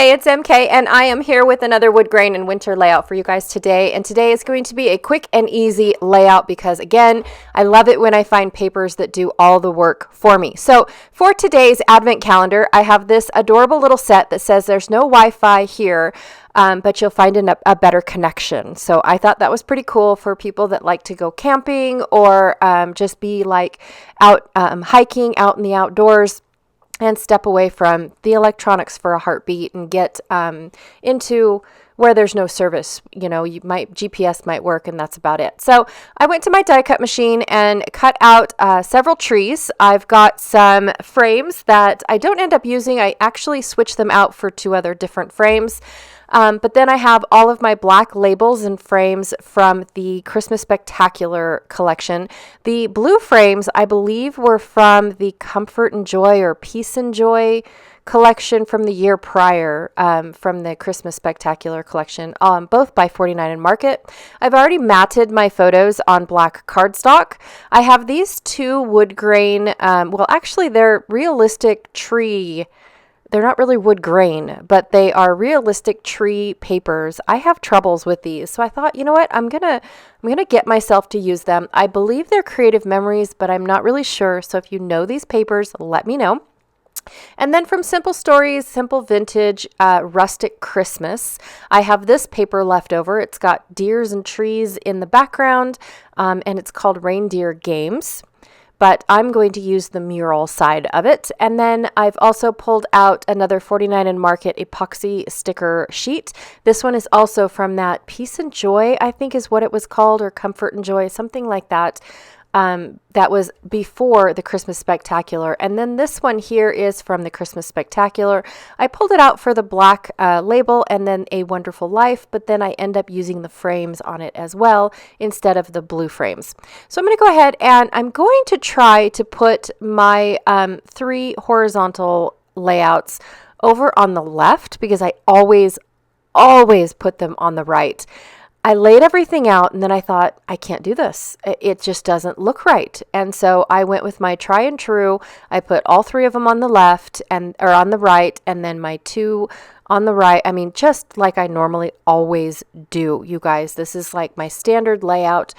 Hey, it's MK, and I am here with another Woodgrain and Winter layout for you guys today. And today is going to be a quick and easy layout because, again, I love it when I find papers that do all the work for me. So for today's advent calendar, I have this adorable little set that says there's no Wi-Fi here, but you'll find a better connection. So I thought that was pretty cool for people that like to go camping or just be like out hiking out in the outdoors and step away from the electronics for a heartbeat and get into where there's no service. You know, GPS might work, and that's about it. So I went to my die cut machine and cut out several trees. I've got some frames that I don't end up using. I actually switch them out for two other different frames. But then I have all of my black labels and frames from the Christmas Spectacular collection. The blue frames, I believe, were from the Comfort and Joy or Peace and Joy collection from the year prior, from the Christmas Spectacular collection, both by 49 and Market. I've already matted my photos on black cardstock. I have these two wood grain, well, actually, they're realistic tree. They're not really wood grain, but they are realistic tree papers. I have troubles with these, so I thought, you know what, I'm gonna get myself to use them. I believe they're Creative Memories, but I'm not really sure. So if you know these papers, let me know. And then from Simple Stories, Simple Vintage, Rustic Christmas, I have this paper left over. It's got deers and trees in the background, and it's called Reindeer Games. But I'm going to use the mural side of it. And then I've also pulled out another 49 and Market epoxy sticker sheet. This one is also from that Peace and Joy, I think is what it was called, or Comfort and Joy, something like that. That was before the Christmas Spectacular. And then this one here is from the Christmas Spectacular. I pulled it out for the black label and then A Wonderful Life, but then I end up using the frames on it as well instead of the blue frames. So I'm going to go ahead and I'm going to try to put my three horizontal layouts over on the left because I always put them on the right. I laid everything out and then I thought, I can't do this. It just doesn't look right. And so I went with my try and true. I put all three of them on the left or on the right, and then my two on the right. I mean, just like I normally always do, you guys. This is like my standard layout.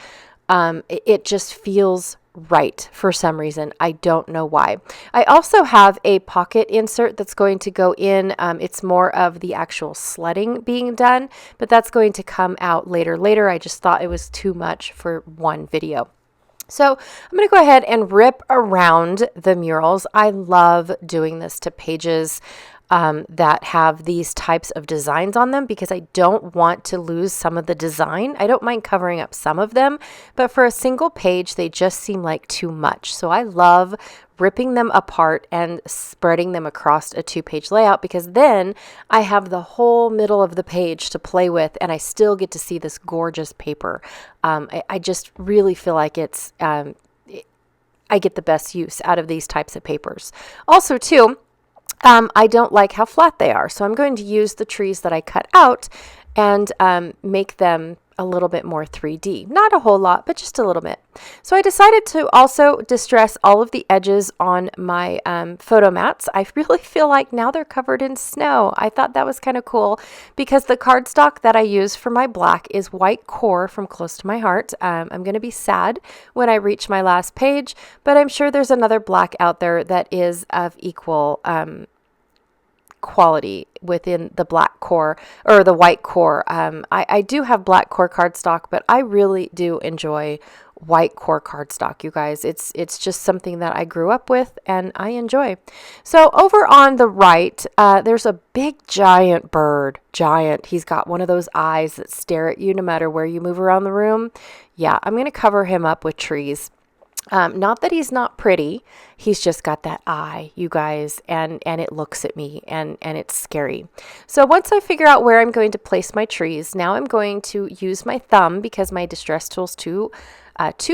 It just feels right for some reason. I don't know why. I also have a pocket insert that's going to go in. It's more of the actual sledding being done, but that's going to come out later. I just thought it was too much for one video. So I'm going to go ahead and rip around the murals. I love doing this to pages that have these types of designs on them because I don't want to lose some of the design. I don't mind covering up some of them, but for a single page, they just seem like too much. So I love ripping them apart and spreading them across a two-page layout because then I have the whole middle of the page to play with and I still get to see this gorgeous paper. I just really feel like it's, I get the best use out of these types of papers. Also, too, I don't like how flat they are, so I'm going to use the trees that I cut out and make them a little bit more 3D. Not a whole lot, but just a little bit. So I decided to also distress all of the edges on my photo mats. I really feel like now they're covered in snow. I thought that was kind of cool because the cardstock that I use for my black is white core from Close to My Heart. I'm going to be sad when I reach my last page, but I'm sure there's another black out there that is of equal quality within the black core or the white core. I do have black core cardstock, but I really do enjoy white core cardstock, you guys. It's just something that I grew up with and I enjoy. So over on the right, there's a big giant bird. He's got one of those eyes that stare at you no matter where you move around the room. Yeah, I'm going to cover him up with trees. Not that he's not pretty, he's just got that eye, you guys, and it looks at me and it's scary. So once I figure out where I'm going to place my trees, now I'm going to use my thumb because my distress tool's too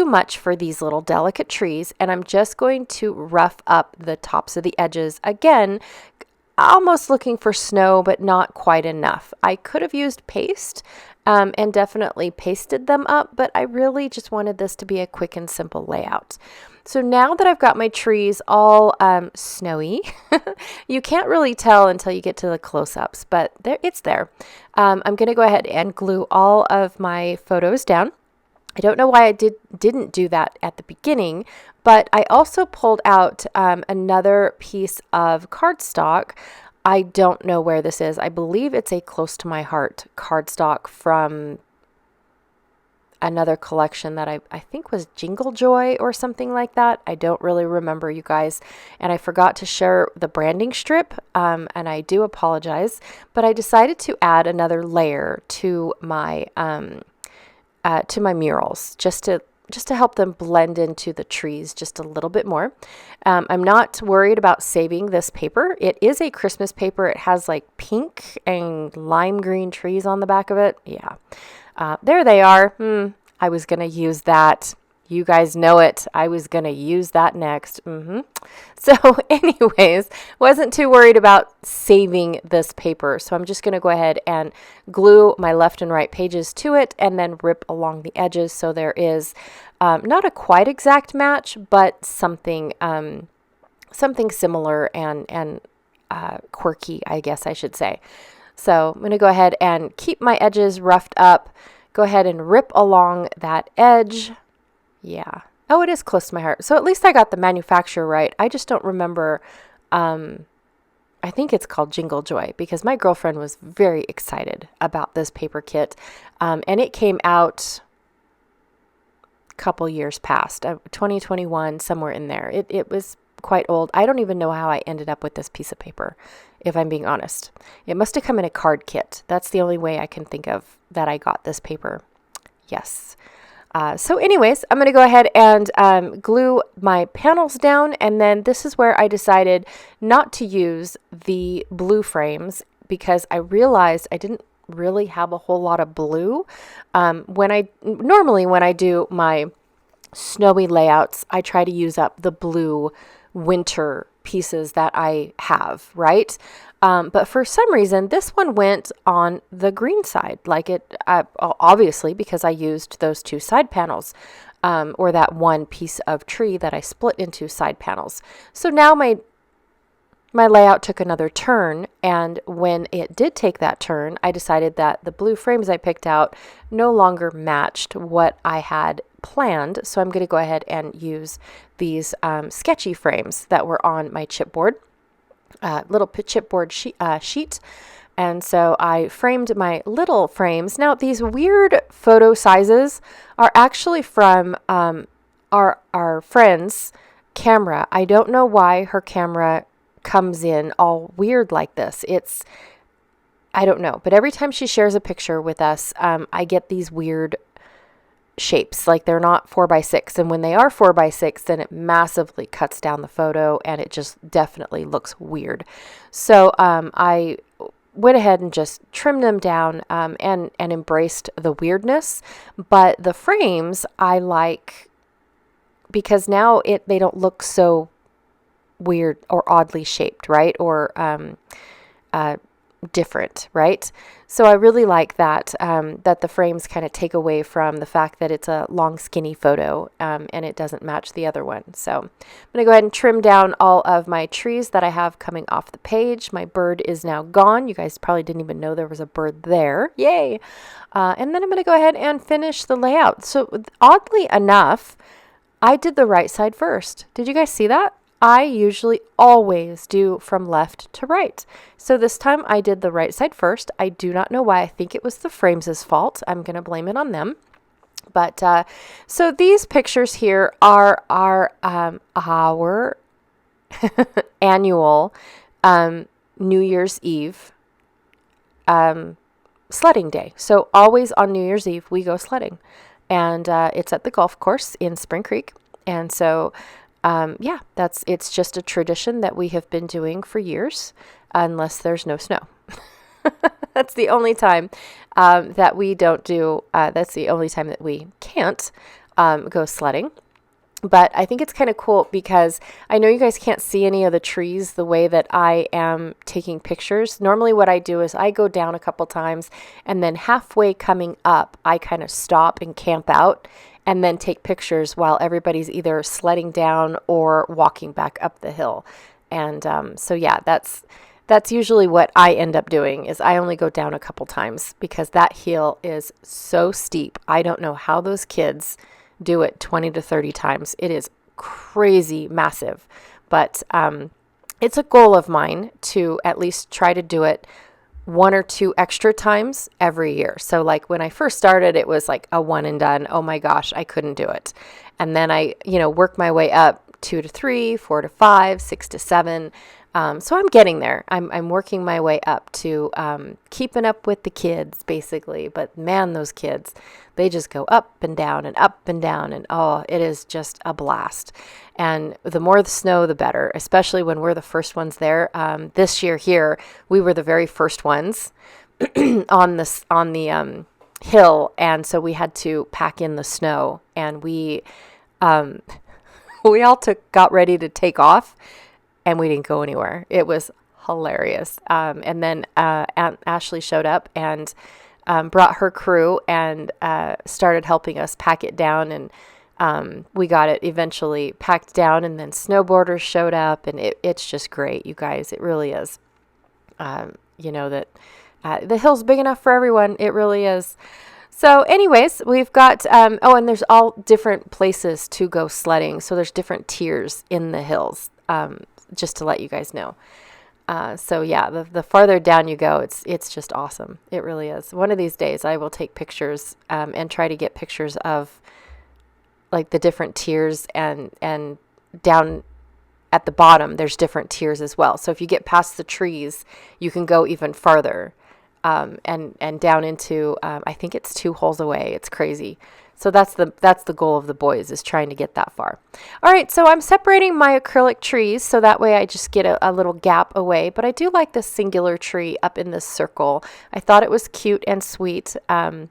much for these little delicate trees, and I'm just going to rough up the tops of the edges. Again, almost looking for snow, but not quite enough. I could have used paste and definitely pasted them up, but I really just wanted this to be a quick and simple layout. So now that I've got my trees all snowy, you can't really tell until you get to the close-ups, but it's there. I'm going to go ahead and glue all of my photos down. I don't know why I didn't do that at the beginning, but I also pulled out another piece of cardstock. I don't know where this is. I believe it's a close to my heart cardstock from another collection that I think was Jingle Joy or something like that. I don't really remember, you guys. And I forgot to share the branding strip, and I do apologize. But I decided to add another layer to my murals just to help them blend into the trees just a little bit more. I'm not worried about saving this paper. It is a Christmas paper. It has like pink and lime green trees on the back of it. Yeah. There they are. I was going to use that. You guys know it. I was going to use that next. So anyways, wasn't too worried about saving this paper. So I'm just going to go ahead and glue my left and right pages to it and then rip along the edges. So there is not a quite exact match, but something similar and quirky, I guess I should say. So I'm going to go ahead and keep my edges roughed up. Go ahead and rip along that edge. Yeah. Oh, it is close to my heart. So at least I got the manufacturer right. I just don't remember. I think it's called Jingle Joy because my girlfriend was very excited about this paper kit. And it came out a couple years past, 2021, somewhere in there. It was quite old. I don't even know how I ended up with this piece of paper, if I'm being honest. It must have come in a card kit. That's the only way I can think of that I got this paper. Yes. So anyways, I'm going to go ahead and glue my panels down. And then this is where I decided not to use the blue frames because I realized I didn't really have a whole lot of blue. Normally when I do my snowy layouts, I try to use up the blue winter pieces that I have, right? But for some reason, this one went on the green side, like it, obviously, because I used those two side panels, or that one piece of tree that I split into side panels. So now my layout took another turn, and when it did take that turn, I decided that the blue frames I picked out no longer matched what I had planned. So I'm going to go ahead and use these sketchy frames that were on my chipboard, little chipboard sheet. And so I framed my little frames. Now these weird photo sizes are actually from our friend's camera. I don't know why her camera comes in all weird like this. I don't know, but every time she shares a picture with us, I get these weird shapes, like they're not 4x6, and when they are 4x6, then it massively cuts down the photo and it just definitely looks weird. So I went ahead and just trimmed them down and embraced the weirdness, but the frames I like because now they don't look so weird or oddly shaped, right? Or different, right? So I really like that, that the frames kind of take away from the fact that it's a long, skinny photo, and it doesn't match the other one. So I'm going to go ahead and trim down all of my trees that I have coming off the page. My bird is now gone. You guys probably didn't even know there was a bird there. Yay! And then I'm going to go ahead and finish the layout. So oddly enough, I did the right side first. Did you guys see that? I usually always do from left to right. So this time I did the right side first. I do not know why. I think it was the frames' fault. I'm going to blame it on them. But so these pictures here are our annual New Year's Eve sledding day. So always on New Year's Eve we go sledding. And it's at the golf course in Spring Creek. And so yeah, it's just a tradition that we have been doing for years, unless there's no snow. That's the only time that we don't do, that's the only time that we can't go sledding. But I think it's kind of cool because I know you guys can't see any of the trees the way that I am taking pictures. Normally what I do is I go down a couple times and then halfway coming up, I kind of stop and camp out and then take pictures while everybody's either sledding down or walking back up the hill. And so yeah, that's usually what I end up doing, is I only go down a couple times because that hill is so steep. I don't know how those kids do it 20 to 30 times. It is crazy massive. But it's a goal of mine to at least try to do it 1 or 2 extra times every year. So like when I first started, it was like a one and done. Oh my gosh, I couldn't do it. And then I, work my way up 2 to 3, 4 to 5, 6 to 7. So I'm getting there. I'm working my way up to keeping up with the kids, basically. But man, those kids, they just go up and down and up and down. And oh, it is just a blast. And the more the snow, the better, especially when we're the first ones there. This year here, we were the very first ones on the hill. And so we had to pack in the snow. And we all got ready to take off. And we didn't go anywhere. It was hilarious. And then Aunt Ashley showed up and brought her crew and started helping us pack it down. And we got it eventually packed down. And then snowboarders showed up. And it's just great, you guys. It really is. The hill's big enough for everyone. It really is. So anyways, we've got, and there's all different places to go sledding. So there's different tiers in the hills. Just to let you guys know. So yeah, the farther down you go, it's just awesome. It really is. One of these days I will take pictures and try to get pictures of like the different tiers, and down at the bottom there's different tiers as well. So if you get past the trees, you can go even farther and down into I think it's 2 holes away. It's crazy. So that's the goal of the boys, is trying to get that far. All right, so I'm separating my acrylic trees so that way I just get a little gap away. But I do like this singular tree up in this circle. I thought it was cute and sweet. Yeah,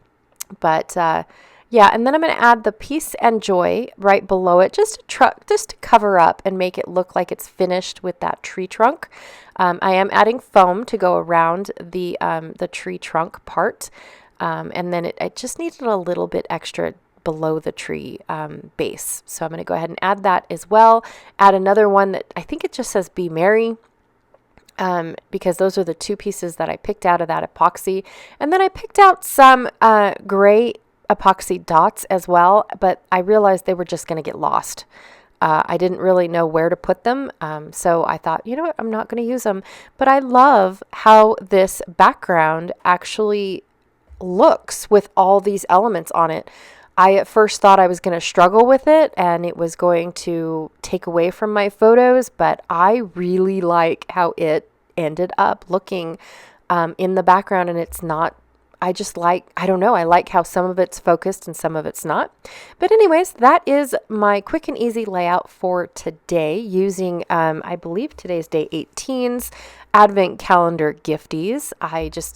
and then I'm going to add the Peace and Joy right below it, just to cover up and make it look like it's finished with that tree trunk. I am adding foam to go around the tree trunk part. And then it just needed a little bit extra below the tree base. So I'm going to go ahead and add that as well. Add another one that I think it just says Be Merry, because those are the 2 pieces that I picked out of that epoxy. And then I picked out some gray epoxy dots as well, but I realized they were just going to get lost. I didn't really know where to put them. So I thought, you know what, I'm not going to use them. But I love how this background actually looks with all these elements on it. I at first thought I was going to struggle with it and it was going to take away from my photos, but I really like how it ended up looking in the background. And it's not, I like how some of it's focused and some of it's not. But anyways, that is my quick and easy layout for today using, I believe today's day 18's Advent Calendar Gifties.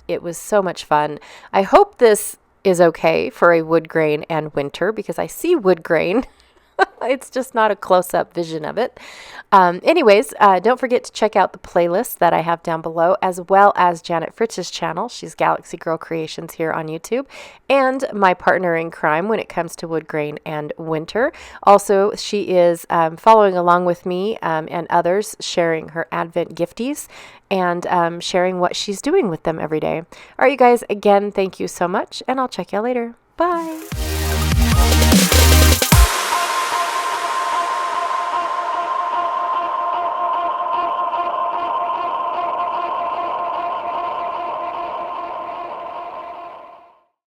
It was so much fun. I hope this is okay for a Woodgrain and Winter, because I see Woodgrain. It's just not a close-up vision of it. Anyways, don't forget to check out the playlist that I have down below, as well as Janet Fritz's channel. She's Galaxy Girl Creations here on YouTube, and my partner in crime when it comes to Woodgrain and Winter. Also, she is following along with me and others, sharing her Advent gifties and sharing what she's doing with them every day. All right, you guys, again, thank you so much, and I'll check you later. Bye.